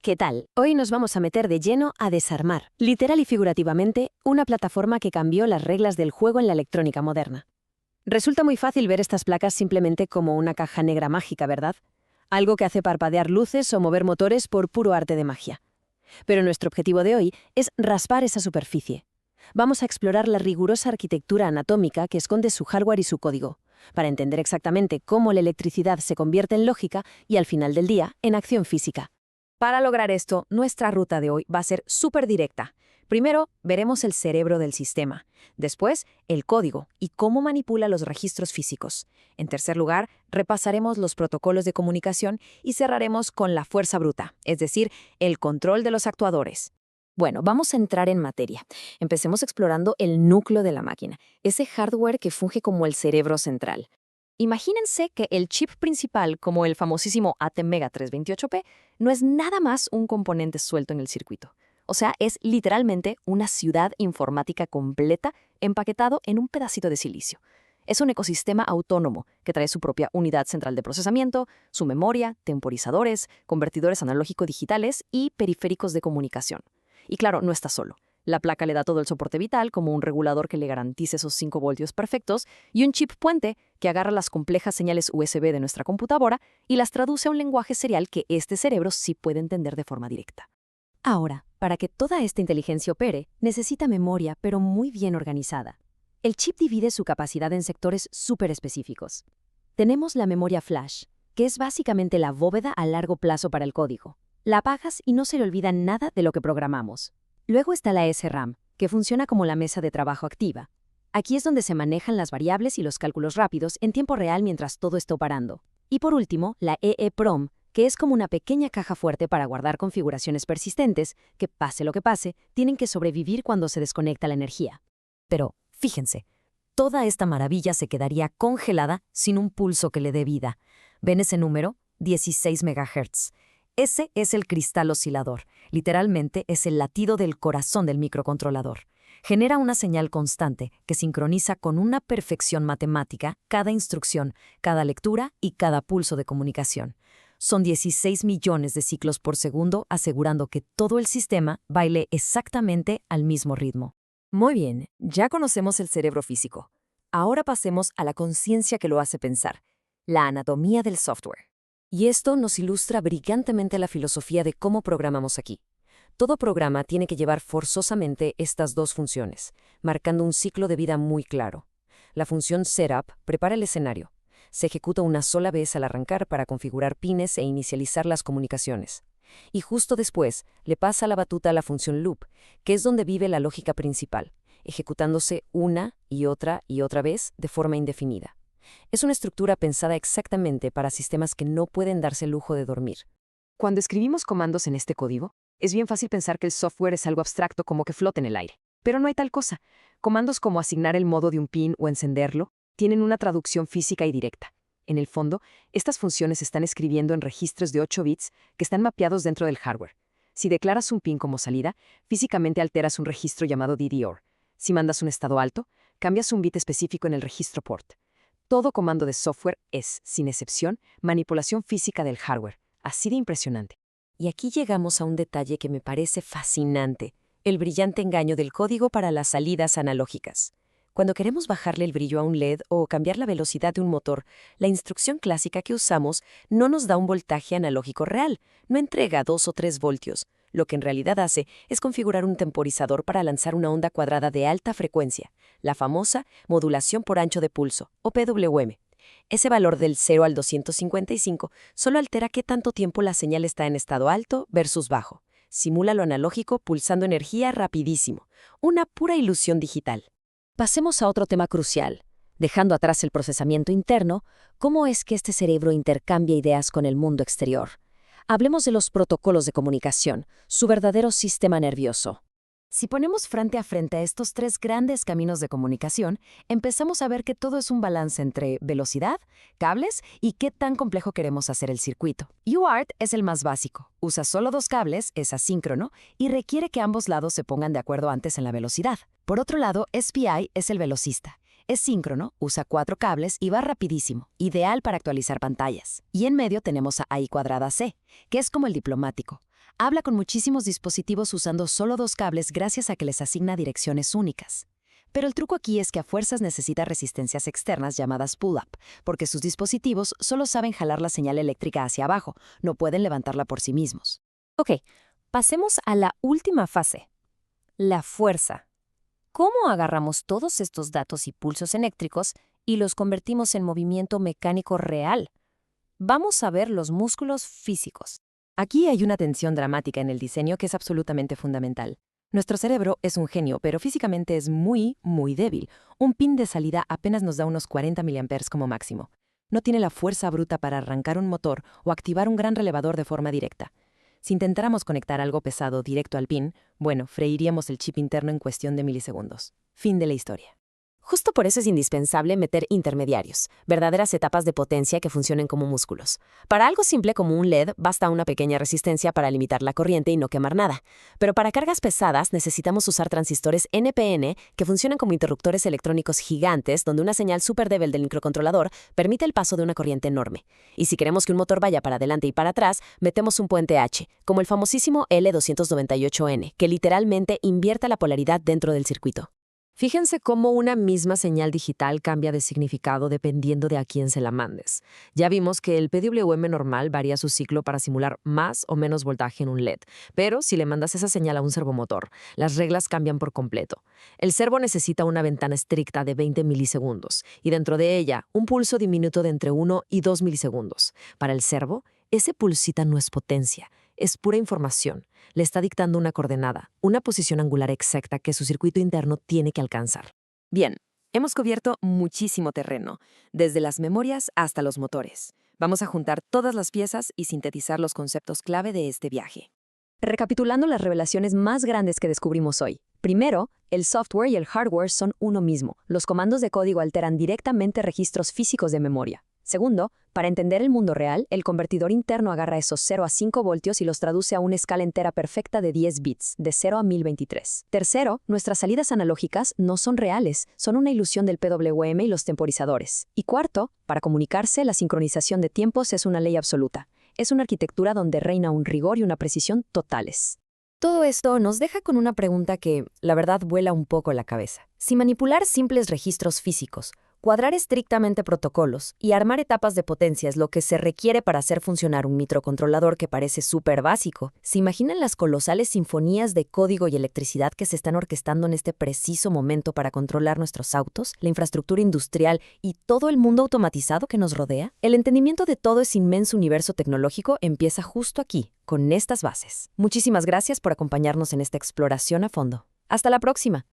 ¿Qué tal? Hoy nos vamos a meter de lleno a desarmar, literal y figurativamente, una plataforma que cambió las reglas del juego en la electrónica moderna. Resulta muy fácil ver estas placas simplemente como una caja negra mágica, ¿verdad? Algo que hace parpadear luces o mover motores por puro arte de magia. Pero nuestro objetivo de hoy es raspar esa superficie. Vamos a explorar la rigurosa arquitectura anatómica que esconde su hardware y su código, para entender exactamente cómo la electricidad se convierte en lógica y, al final del día, en acción física. Para lograr esto, nuestra ruta de hoy va a ser súper directa. Primero, veremos el cerebro del sistema. Después, el código y cómo manipula los registros físicos. En tercer lugar, repasaremos los protocolos de comunicación y cerraremos con la fuerza bruta, es decir, el control de los actuadores. Bueno, vamos a entrar en materia. Empecemos explorando el núcleo de la máquina, ese hardware que funge como el cerebro central. Imagínense que el chip principal, como el famosísimo ATmega 328P, no es nada más un componente suelto en el circuito. O sea, es literalmente una ciudad informática completa empaquetado en un pedacito de silicio. Es un ecosistema autónomo que trae su propia unidad central de procesamiento, su memoria, temporizadores, convertidores analógico-digitales y periféricos de comunicación. Y claro, no está solo. La placa le da todo el soporte vital, como un regulador que le garantice esos 5 voltios perfectos, y un chip puente que agarra las complejas señales USB de nuestra computadora y las traduce a un lenguaje serial que este cerebro sí puede entender de forma directa. Ahora, para que toda esta inteligencia opere, necesita memoria, pero muy bien organizada. El chip divide su capacidad en sectores súper específicos. Tenemos la memoria flash, que es básicamente la bóveda a largo plazo para el código. La apagas y no se le olvida nada de lo que programamos. Luego está la SRAM, que funciona como la mesa de trabajo activa. Aquí es donde se manejan las variables y los cálculos rápidos en tiempo real mientras todo está operando. Y por último, la EEPROM, que es como una pequeña caja fuerte para guardar configuraciones persistentes que, pase lo que pase, tienen que sobrevivir cuando se desconecta la energía. Pero, fíjense, toda esta maravilla se quedaría congelada sin un pulso que le dé vida. ¿Ven ese número? 16 MHz. Ese es el cristal oscilador. Literalmente es el latido del corazón del microcontrolador. Genera una señal constante que sincroniza con una perfección matemática cada instrucción, cada lectura y cada pulso de comunicación. Son 16 millones de ciclos por segundo, asegurando que todo el sistema baile exactamente al mismo ritmo. Muy bien, ya conocemos el cerebro físico. Ahora pasemos a la conciencia que lo hace pensar, la anatomía del software. Y esto nos ilustra brillantemente la filosofía de cómo programamos aquí. Todo programa tiene que llevar forzosamente estas dos funciones, marcando un ciclo de vida muy claro. La función setup prepara el escenario. Se ejecuta una sola vez al arrancar para configurar pines e inicializar las comunicaciones. Y justo después le pasa la batuta a la función loop, que es donde vive la lógica principal, ejecutándose una y otra vez de forma indefinida. Es una estructura pensada exactamente para sistemas que no pueden darse el lujo de dormir. Cuando escribimos comandos en este código, es bien fácil pensar que el software es algo abstracto como que flota en el aire. Pero no hay tal cosa. Comandos como asignar el modo de un pin o encenderlo tienen una traducción física y directa. En el fondo, estas funciones se están escribiendo en registros de 8 bits que están mapeados dentro del hardware. Si declaras un pin como salida, físicamente alteras un registro llamado DDoR. Si mandas un estado alto, cambias un bit específico en el registro port. Todo comando de software es, sin excepción, manipulación física del hardware. Así de impresionante. Y aquí llegamos a un detalle que me parece fascinante, el brillante engaño del código para las salidas analógicas. Cuando queremos bajarle el brillo a un LED o cambiar la velocidad de un motor, la instrucción clásica que usamos no nos da un voltaje analógico real, no entrega 2 o 3 voltios. Lo que en realidad hace es configurar un temporizador para lanzar una onda cuadrada de alta frecuencia, la famosa modulación por ancho de pulso, o PWM. Ese valor del 0 al 255 solo altera qué tanto tiempo la señal está en estado alto versus bajo. Simula lo analógico pulsando energía rapidísimo. Una pura ilusión digital. Pasemos a otro tema crucial. Dejando atrás el procesamiento interno, ¿cómo es que este cerebro intercambia ideas con el mundo exterior? Hablemos de los protocolos de comunicación, su verdadero sistema nervioso. Si ponemos frente a frente a estos 3 grandes caminos de comunicación, empezamos a ver que todo es un balance entre velocidad, cables y qué tan complejo queremos hacer el circuito. UART es el más básico. Usa solo 2 cables, es asíncrono y requiere que ambos lados se pongan de acuerdo antes en la velocidad. Por otro lado, SPI es el velocista. Es síncrono, usa 4 cables y va rapidísimo, ideal para actualizar pantallas. Y en medio tenemos a I²C, que es como el diplomático. Habla con muchísimos dispositivos usando solo 2 cables gracias a que les asigna direcciones únicas. Pero el truco aquí es que a fuerzas necesita resistencias externas llamadas pull-up, porque sus dispositivos solo saben jalar la señal eléctrica hacia abajo, no pueden levantarla por sí mismos. Ok, pasemos a la última fase, la fuerza. ¿Cómo agarramos todos estos datos y pulsos eléctricos y los convertimos en movimiento mecánico real? Vamos a ver los músculos físicos. Aquí hay una tensión dramática en el diseño que es absolutamente fundamental. Nuestro cerebro es un genio, pero físicamente es muy, muy débil. Un pin de salida apenas nos da unos 40 mA como máximo. No tiene la fuerza bruta para arrancar un motor o activar un gran relevador de forma directa. Si intentáramos conectar algo pesado directo al pin, bueno, freiríamos el chip interno en cuestión de milisegundos. Fin de la historia. Justo por eso es indispensable meter intermediarios, verdaderas etapas de potencia que funcionen como músculos. Para algo simple como un LED, basta una pequeña resistencia para limitar la corriente y no quemar nada. Pero para cargas pesadas necesitamos usar transistores NPN que funcionan como interruptores electrónicos gigantes donde una señal súper débil del microcontrolador permite el paso de una corriente enorme. Y si queremos que un motor vaya para adelante y para atrás, metemos un puente H, como el famosísimo L298N, que literalmente invierte la polaridad dentro del circuito. Fíjense cómo una misma señal digital cambia de significado dependiendo de a quién se la mandes. Ya vimos que el PWM normal varía su ciclo para simular más o menos voltaje en un LED, pero si le mandas esa señal a un servomotor, las reglas cambian por completo. El servo necesita una ventana estricta de 20 milisegundos y dentro de ella un pulso diminuto de entre 1 y 2 milisegundos. Para el servo, ese pulsita no es potencia, es pura información. Le está dictando una coordenada, una posición angular exacta que su circuito interno tiene que alcanzar. Bien, hemos cubierto muchísimo terreno, desde las memorias hasta los motores. Vamos a juntar todas las piezas y sintetizar los conceptos clave de este viaje. Recapitulando las revelaciones más grandes que descubrimos hoy. Primero, el software y el hardware son uno mismo. Los comandos de código alteran directamente registros físicos de memoria. Segundo, para entender el mundo real, el convertidor interno agarra esos 0 a 5 voltios y los traduce a una escala entera perfecta de 10 bits, de 0 a 1023. Tercero, nuestras salidas analógicas no son reales, son una ilusión del PWM y los temporizadores. Y cuarto, para comunicarse, la sincronización de tiempos es una ley absoluta. Es una arquitectura donde reina un rigor y una precisión totales. Todo esto nos deja con una pregunta que, la verdad, vuela un poco la cabeza. Si manipular simples registros físicos, cuadrar estrictamente protocolos y armar etapas de potencia es lo que se requiere para hacer funcionar un microcontrolador que parece súper básico, ¿se imaginan las colosales sinfonías de código y electricidad que se están orquestando en este preciso momento para controlar nuestros autos, la infraestructura industrial y todo el mundo automatizado que nos rodea? El entendimiento de todo ese inmenso universo tecnológico empieza justo aquí, con estas bases. Muchísimas gracias por acompañarnos en esta exploración a fondo. Hasta la próxima.